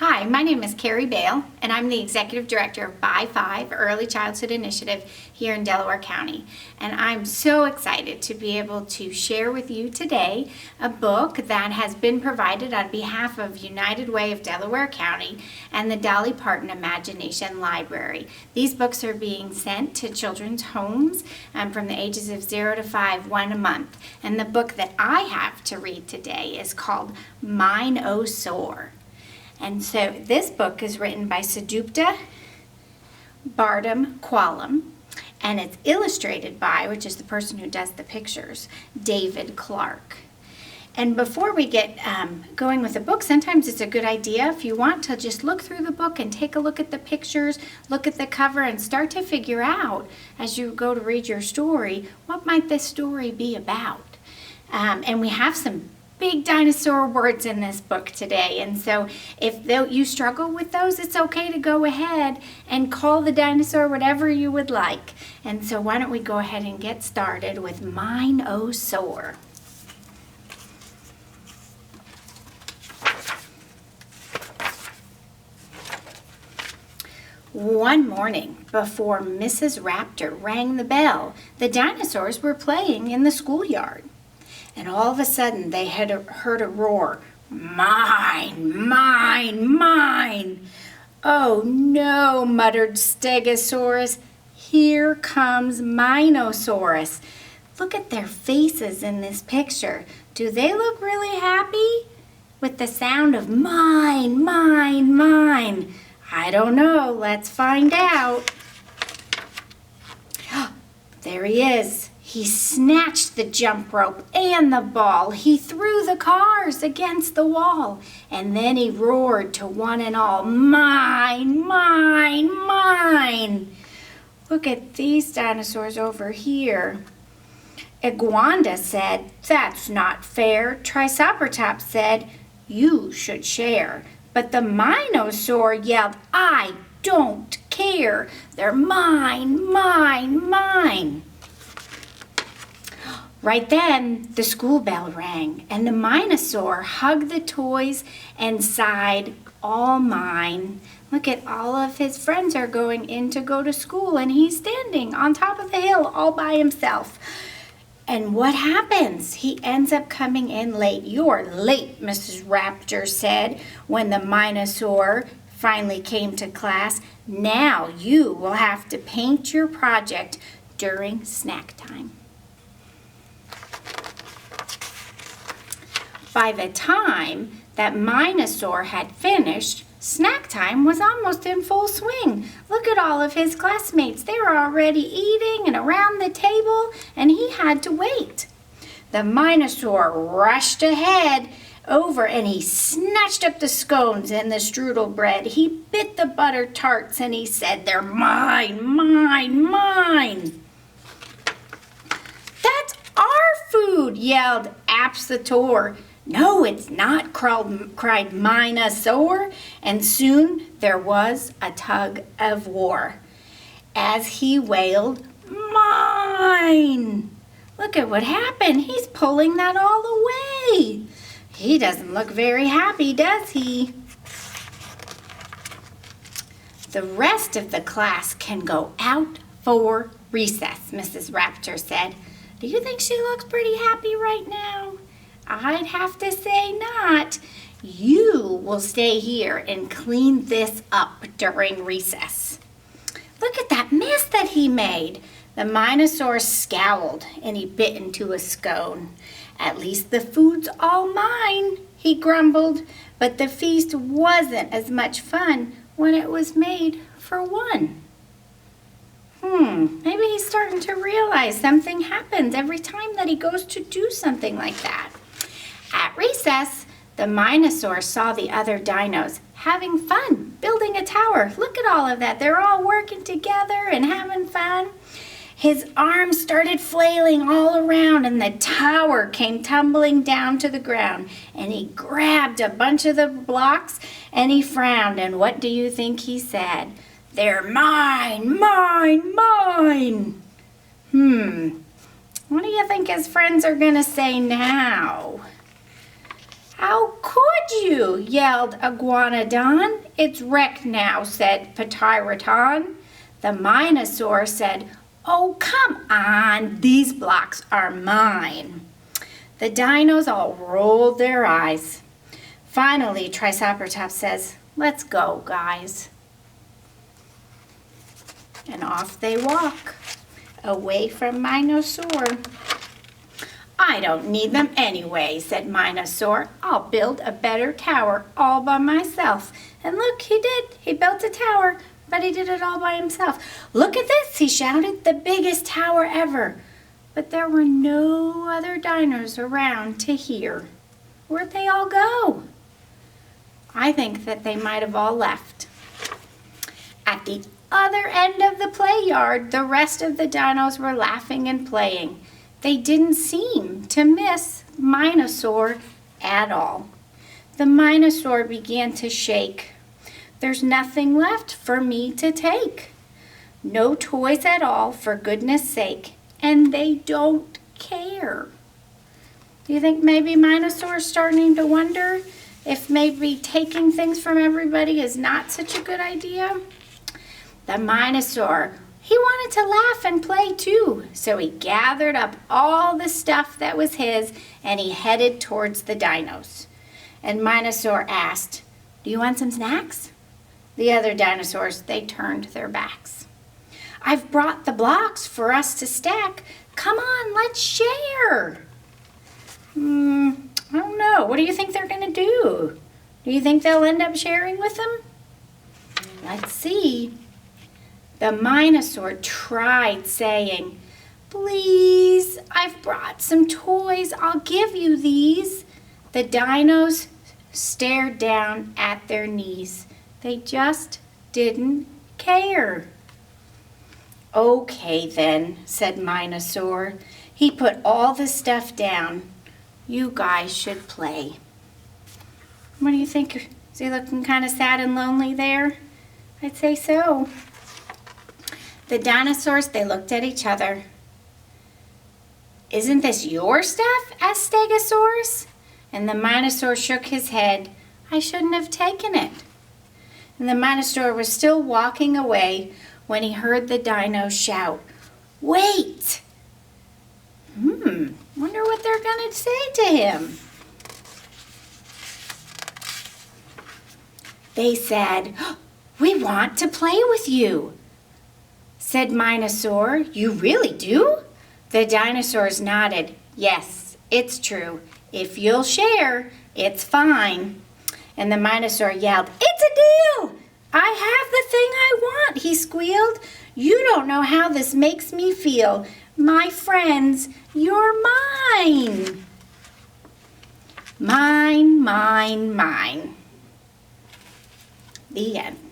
Hi, my name is Carrie Bale, and I'm the Executive Director of By 5 Early Childhood Initiative here in Delaware County. And I'm so excited to be able to share with you today a book that has been provided on behalf of United Way of Delaware County and the Dolly Parton Imagination Library. These books are being sent to children's homes from the ages of 0 to 5, one a month. And the book that I have to read today is called Mine-O-Saur. And so this book is written by Sudipta, Bardhan-Quallen, and it's illustrated by, which is the person who does the pictures, David Clark. And before we get going with the book, sometimes it's a good idea if you want to just look through the book and take a look at the pictures, look at the cover, and start to figure out as you go to read your story, what might this story be about? And we have some big dinosaur words in this book today, and so if you struggle with those, it's okay to go ahead and call the dinosaur whatever you would like. And so why don't we go ahead and get started with Mine-O-Saur. One morning, before Mrs. Raptor rang the bell, the dinosaurs were playing in the schoolyard. And all of a sudden, they had heard a roar. Mine, mine, mine. Oh no, muttered Stegosaurus. Here comes Mine-O-Saurus. Look at their faces in this picture. Do they look really happy? With the sound of mine, mine, mine. I don't know. Let's find out. There he is. He snatched the jump rope and the ball. He threw the cars against the wall. And then he roared to one and all, mine, mine, mine. Look at these dinosaurs over here. Iguana said, that's not fair. Triceratops said, you should share. But the Mine-O-Saur yelled, I don't care. They're mine, mine, mine. Right then, the school bell rang, and the Mine-O-Saur hugged the toys and sighed, all mine. Look at all of his friends are going in to go to school, and he's standing on top of the hill all by himself. And what happens? He ends up coming in late. You're late, Mrs. Raptor said when the Mine-O-Saur finally came to class. Now you will have to paint your project during snack time. By the time that Mine-O-Saur had finished, snack time was almost in full swing. Look at all of his classmates. They were already eating and around the table, and he had to wait. The Mine-O-Saur rushed ahead over and he snatched up the scones and the strudel bread. He bit the butter tarts and he said, they're mine, mine, mine. That's our food, yelled Apsator. No, it's not, cried Mine-O-Saur, and soon there was a tug of war. As he wailed, mine! Look at what happened. He's pulling that all away. He doesn't look very happy, does he? The rest of the class can go out for recess, Mrs. Raptor said. Do you think she looks pretty happy right now? I'd have to say not. You will stay here and clean this up during recess. Look at that mess that he made. The Mine-O-Saur scowled and he bit into a scone. At least the food's all mine, he grumbled. But the feast wasn't as much fun when it was made for one. Maybe he's starting to realize something happens every time that he goes to do something like that. At recess, the Mine-O-Saur saw the other dinos having fun building a tower. Look at all of that. They're all working together and having fun. His arms started flailing all around and the tower came tumbling down to the ground. And he grabbed a bunch of the blocks and he frowned. And what do you think he said? They're mine, mine, mine. What do you think his friends are going to say now? "How could you?" yelled Iguanodon. "It's wrecked now," said Pterodon. The Mine-O-Saur said, "Oh, come on, these blocks are mine." The dinos all rolled their eyes. Finally, Triceratops says, "Let's go, guys." And off they walk, away from Mine-O-Saur. "I don't need them anyway," said Mine-O-Saur. "I'll build a better tower all by myself." And look, he did. He built a tower, but he did it all by himself. "Look at this," he shouted, "the biggest tower ever." But there were no other dinos around to hear. Where'd they all go? I think that they might have all left. At the other end of the play yard, the rest of the dinos were laughing and playing. They didn't seem to miss Mine-O-Saur at all. The Mine-O-Saur began to shake. "There's nothing left for me to take. No toys at all, for goodness sake, and they don't care." Do you think maybe Mine-O-Saur is starting to wonder if maybe taking things from everybody is not such a good idea? The Mine-O-Saur, he wanted to laugh and play too, so he gathered up all the stuff that was his and he headed towards the dinos. And Mine-O-Saur asked, "Do you want some snacks?" The other dinosaurs, they turned their backs. "I've brought the blocks for us to stack. Come on, let's share." I don't know. What do you think they're going to do? Do you think they'll end up sharing with them? Let's see. The Mine-O-Saur tried saying, "Please, I've brought some toys. I'll give you these." The dinos stared down at their knees. They just didn't care. "Okay then," said Mine-O-Saur. He put all the stuff down. "You guys should play." What do you think? Is he looking kind of sad and lonely there? I'd say so. The dinosaurs, they looked at each other. "Isn't this your stuff?" asked Stegosaurus. And the Mine-O-Saur shook his head. "I shouldn't have taken it." And the Mine-O-Saur was still walking away when he heard the dinos shout, "Wait!" Wonder what they're going to say to him. They said, "We want to play with you," said Mine-O-Saur. "You really do?" The dinosaurs nodded. "Yes, it's true. If you'll share, it's fine." And the Mine-O-Saur yelled, "It's a deal! I have the thing I want," he squealed. "You don't know how this makes me feel. My friends, you're mine. Mine, mine, mine." The end.